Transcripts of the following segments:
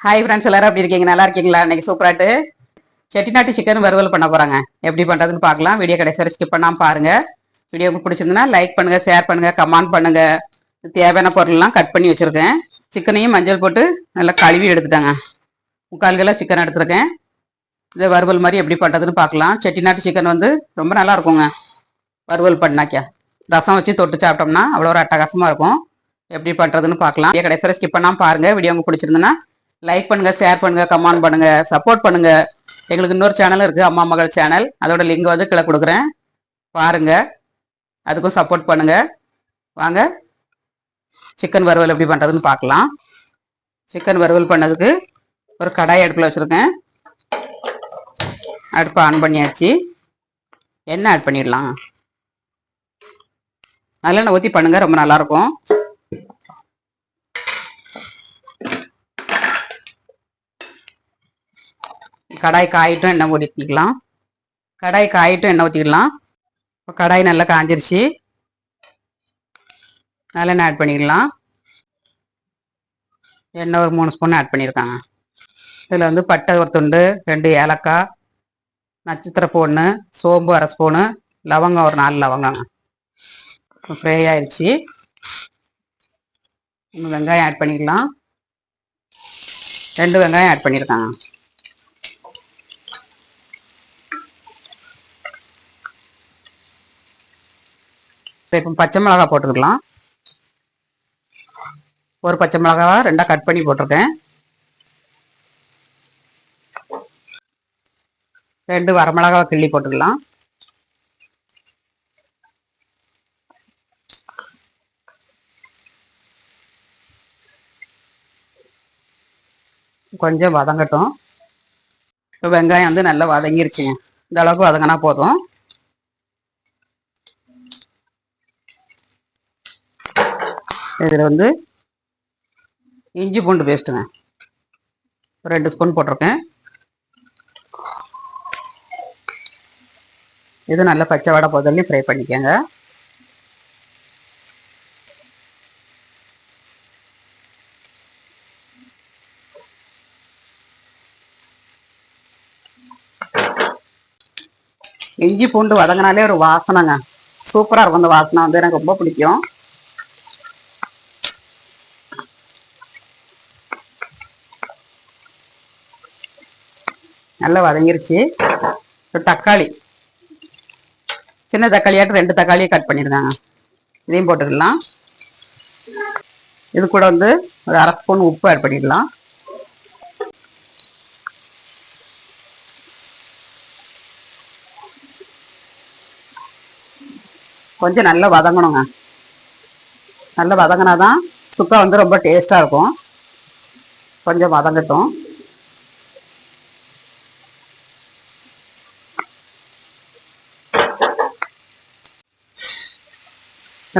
Hi friends, எல்லாரும் எப்படி இருக்கீங்க? நல்லா இருக்கீங்களா? இன்னைக்கு சூப்பராட்டு செட்டிநாட்டு சிக்கன் வறுவல் பண்ண போறாங்க. எப்படி பண்றதுன்னு பார்க்கலாம். வீடியோ கடைசி வரை ஸ்கிப் பண்ணாம பாருங்க. வீடியோ பிடிச்சிருந்தா லைக் பண்ணுங்க, ஷேர் பண்ணுங்க, கமெண்ட் பண்ணுங்க. தேவையான பொருள்லாம் கட் பண்ணி வச்சிருக்கேன். சிக்கனையும் மஞ்சள் போட்டு நல்லா கழுவி எடுத்துட்டாங்க. 3/4 கிலோ சிக்கன் எடுத்துருக்கேன். இதை வறுவல் மாதிரி எப்படி பண்றதுன்னு பார்க்கலாம். செட்டிநாட்டு சிக்கன் வந்து ரொம்ப நல்லா இருக்குங்க வறுவல் பண்ணாக்கியா. ரசம் வச்சு தொட்டு சாப்பிட்டோம்னா அவ்வளோ ஒரு அட்டகாசமா இருக்கும். எப்படி பண்றதுன்னு பார்க்கலாம். வீடியோ கடைசி வரை ஸ்கிப் பண்ணாம பாருங்க. வீடியோ உங்களுக்கு பிடிச்சிருந்ததுன்னா லைக் பண்ணுங்க, ஷேர் பண்ணுங்க, கமெண்ட் பண்ணுங்க, சப்போர்ட் பண்ணுங்க. எங்களுக்கு இன்னொரு சேனல் இருக்கு, அம்மா மகள் சேனல். அதோட லிங்க் வந்து கீழே கொடுக்குறேன், பாருங்க. அதுக்கும் சப்போர்ட் பண்ணுங்க. வாங்க சிக்கன் வறுவல் எப்படி பண்றதுன்னு பார்க்கலாம். சிக்கன் வறுவல் பண்ணதுக்கு ஒரு கடாய் அடுப்பில் வச்சிருக்கேன். அடுப்பை ஆன் பண்ணியாச்சு. எண்ணெய் ஆட் பண்ணிடலாம். நல்லெண்ணெய் ஊற்றி பண்ணுங்க, ரொம்ப நல்லா இருக்கும். கடாய் காயிட்டும் எண்ணெய் ஊற்றிக்கலாம். கடாய் காயிட்டும் எண்ணெய் ஊற்றிக்கலாம். இப்போ கடாய் நல்லா காஞ்சிருச்சு. நல்லெண்ணெய் ஆட் பண்ணிக்கலாம். எண்ணெய் ஒரு 3 ஸ்பூன் ஆட் பண்ணியிருக்காங்க. இதில் வந்து பட்டை ஒரு துண்டு, 2 ஏலக்காய், நட்சத்திரப்பூ 1, சோம்பு 1/2 ஸ்பூனு, லவங்கம் ஒரு 4 லவங்கங்க. ஃப்ரை ஆயிடுச்சு. வெங்காயம் ஆட் பண்ணிக்கலாம். 2 வெங்காயம் ஆட் பண்ணியிருக்காங்க. இப்போ பச்சை மிளகா போட்டுக்கலாம். ஒரு பச்சை மிளகாவை 2 கட் பண்ணி போட்டிருக்கேன். 2 வரமிளகாவை கிள்ளி போட்டுக்கலாம். கொஞ்சம் வதங்கட்டும். இப்போ வெங்காயம் வந்து நல்லா வதங்கிருச்சுங்க. இந்த அளவுக்கு வதங்கினா போதும். இதில் வந்து இஞ்சி பூண்டு பேஸ்ட்டுங்க 2 ஸ்பூன் போட்டிருக்கேன். இது நல்லா பச்சை வடை போதலையும் ஃப்ரை பண்ணிக்கோங்க. இஞ்சி பூண்டு வதங்கினாலே ஒரு வாசனைங்க, சூப்பராக இருக்கும். அந்த வாசனை வந்து எனக்கு ரொம்ப பிடிக்கும். நல்லா வதங்கிருச்சு. தக்காளி, சின்ன தக்காளியாட்டு 2 தக்காளியை கட் பண்ணியிருக்காங்க. இதையும் போட்டுக்கலாம். இது கூட வந்து ஒரு 1/2 ஸ்பூன் உப்பு ஆட் பண்ணிடலாம். கொஞ்சம் நல்லா வதங்கணுங்க. நல்லா வதங்கினாதான் சுக்கா வந்து ரொம்ப டேஸ்டாக இருக்கும். கொஞ்சம் வதங்கட்டும்.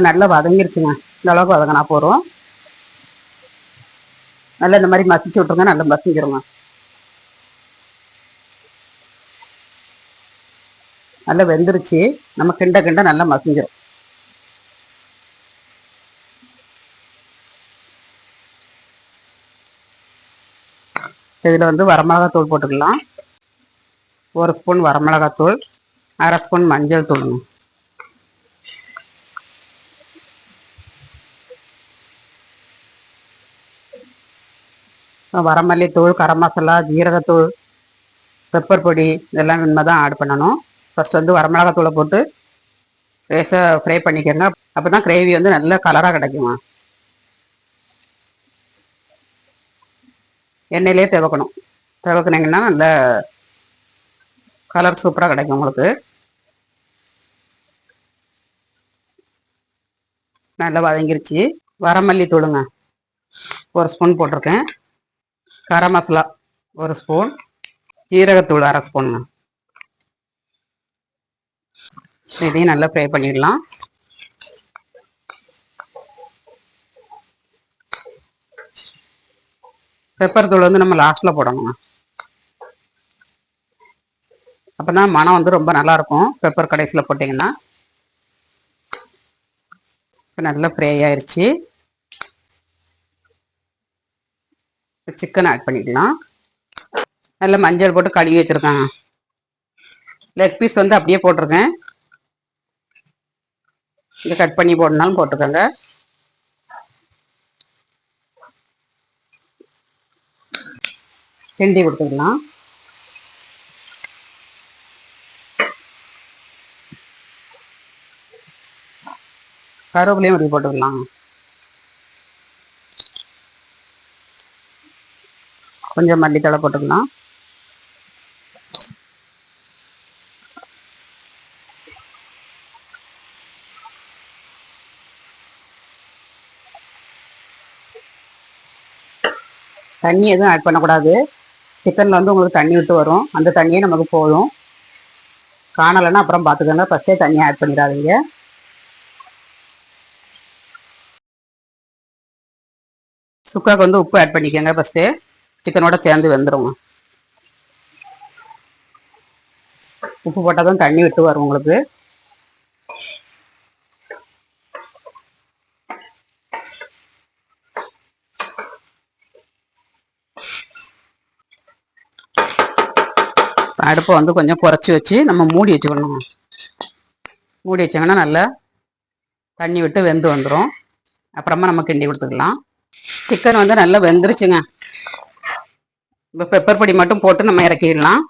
நல்லா வதங்கிருச்சுங்க. இந்த அளவுக்கு வதங்கினா போகிறோம். நல்லா இந்த மாதிரி மசிச்சு விட்ருங்க. நல்லா மசிஞ்சிருங்க. நல்லா வெந்துருச்சு. நம்ம கிண்ட கிண்ட நல்லா மசிஞ்சிரும். இதில் வந்து வரமிளகாத்தூள் போட்டுக்கலாம். 1 ஸ்பூன் வரமிளகாத்தூள், 1/2 ஸ்பூன் மஞ்சள் தூளுங்க. வரமல்லித்தூள், கரம் மசாலா, ஜீரகத்தூள், பெப்பர் பொடி இதெல்லாம் இனிமே தான் ஆட் பண்ணணும். ஃபர்ஸ்ட் வந்து வரமிளகாத்தூளை போட்டு லேசாக ஃப்ரை பண்ணிக்கோங்க. அப்போ தான் கிரேவி வந்து நல்ல கலராக கிடைக்குமா. எண்ணெயிலே தேவைக்கணும். தேவைக்குனீங்கன்னா நல்ல கலர் சூப்பராக கிடைக்கும் உங்களுக்கு. நல்லா வதங்கிருச்சு. வரமல்லி தூளுங்க 1 ஸ்பூன் போட்டிருக்கேன். கரம் மசாலா 1 ஸ்பூன், ஜீரகத்தூள் 1/2 ஸ்பூனுங்க. இதையும் நல்லா ஃப்ரை பண்ணிடலாம். பெப்பர் தூள் வந்து நம்ம லாஸ்ட்டில் போடணுங்க. அப்போ தான் மனம் வந்து ரொம்ப நல்லாயிருக்கும். பெப்பர் கடைசியில் போட்டிங்கன்னா. இப்போ நல்லா ஃப்ரை ஆயிடுச்சு. சிக்கன் ஆட் பண்ணிக்கலாம். நல்லா மஞ்சள் போட்டு கழுவி வச்சுருக்கேன். லெக் பீஸ் வந்து அப்படியே போட்டிருக்கேன். இங்கே கட் பண்ணி போடனாலும் போட்டுக்கோங்க. கிண்டி கொடுத்துக்கலாம். கருவேப்பிலையும் உருவி போட்டுக்கலாம். கொஞ்சம் மல்லித்தழை போட்டுக்கலாம். தண்ணி எதுவும் ஆட் பண்ணக்கூடாது. சிக்கனில் வந்து உங்களுக்கு தண்ணி விட்டு வரும். அந்த தண்ணியே நமக்கு போதும். காணலைன்னா அப்புறம் பார்த்துக்கோங்க. ஃபஸ்ட்டே தண்ணியை ஆட் பண்ணிடாதீங்க. சுக்காவுக்கு வந்து உப்பு ஆட் பண்ணிக்கோங்க. ஃபஸ்ட்டு சிக்கனோட சேர்ந்து வெந்துடும். உப்பு போட்டால் தான் தண்ணி விட்டு வரும் உங்களுக்கு. அடுப்பை வந்து கொஞ்சம் குறைச்சி வச்சு நம்ம மூடி வச்சுக்கணும். மூடி வச்சாங்கன்னா நல்லா தண்ணி விட்டு வெந்து வந்துடும். அப்புறமா நம்ம கிண்டி கொடுத்துக்கலாம். சிக்கன் வந்து நல்லா வெந்துருச்சுங்க. இப்போ பெப்பர் பொடி மட்டும் போட்டு நம்ம இறக்கிடலாம்.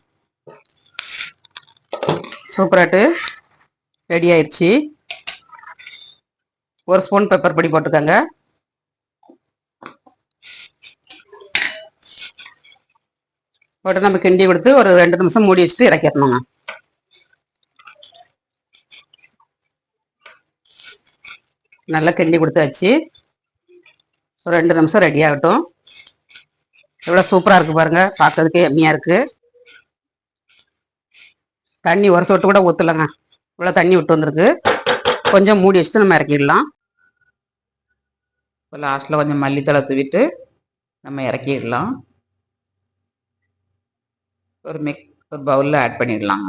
சூப்பராட்டு ரெடி ஆயிடுச்சு. 1 ஸ்பூன் பெப்பர் பொடி போட்டுக்கோங்க. போட்டு நம்ம கிண்டி கொடுத்து ஒரு 2 நிமிஷம் மூடி வச்சுட்டு இறக்கிடணுங்க. நல்லா கிண்டி கொடுத்தாச்சு. ஒரு 2 நிமிஷம் ரெடி ஆகட்டும். எவ்வளோ சூப்பராக இருக்குது பாருங்கள். பார்க்கறதுக்கே எம்மியாக இருக்குது. தண்ணி ஒரு சொட்டு கூட ஊற்றலைங்க. இவ்வளோ தண்ணி விட்டு வந்திருக்கு. கொஞ்சம் மூடி வச்சுட்டு நம்ம இறக்கிடலாம். இப்போ லாஸ்ட்டில் கொஞ்சம் மல்லித்தழை தூவிட்டு நம்ம இறக்கிடலாம். ஒரு பவுலில் ஆட் பண்ணிடலாங்க.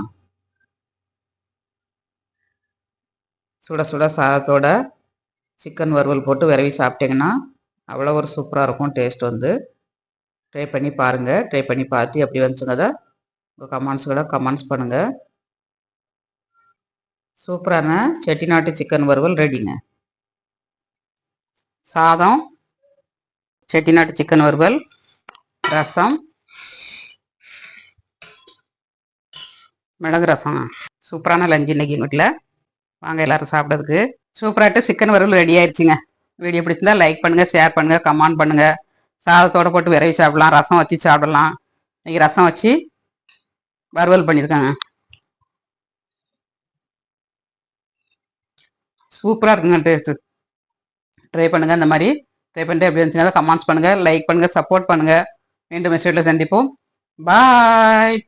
சுட சுட சாதத்தோட சிக்கன் வறுவல் போட்டு விரவி சாப்பிட்டிங்கன்னா அவ்வளோ ஒரு சூப்பராக இருக்கும். டேஸ்ட் வந்து ட்ரை பண்ணி பாருங்கள். ட்ரை பண்ணி பார்த்து எப்படி வந்துச்சுங்கதை உங்கள் கமெண்ட்ஸ்களை கமெண்ட்ஸ் பண்ணுங்கள். சூப்பரான செட்டிநாட்டு சிக்கன் வறுவல் ரெடிங்க. சாதம், செட்டிநாட்டு சிக்கன் வறுவல், ரசம், மிளகு ரசம். சூப்பரான லஞ்ச் இன்னைக்கு எங்கள் வீட்டில். வாங்க எல்லாரும் சாப்பிட்றதுக்கு. சூப்பராகிட்டு சிக்கன் வறுவல் ரெடி ஆயிடுச்சுங்க. வீடியோ பிடிச்சிருந்தா லைக் பண்ணுங்கள், ஷேர் பண்ணுங்கள், கமெண்ட் பண்ணுங்கள். சாதத்தோடு போட்டு விரவி சாப்பிடலாம். ரசம் வச்சு சாப்பிடலாம். இன்னைக்கு ரசம் வச்சு வறுவல் பண்ணியிருக்காங்க. சூப்பராக இருக்குங்க டேஸ்ட்டு. ட்ரை பண்ணுங்கள். இந்த மாதிரி ட்ரை பண்ணிட்டு எப்படி இருந்துச்சுங்க கமெண்ட்ஸ் பண்ணுங்கள், லைக் பண்ணுங்கள், சப்போர்ட் பண்ணுங்கள். மீண்டும் மெசேஜில் சந்திப்போம். பாய்.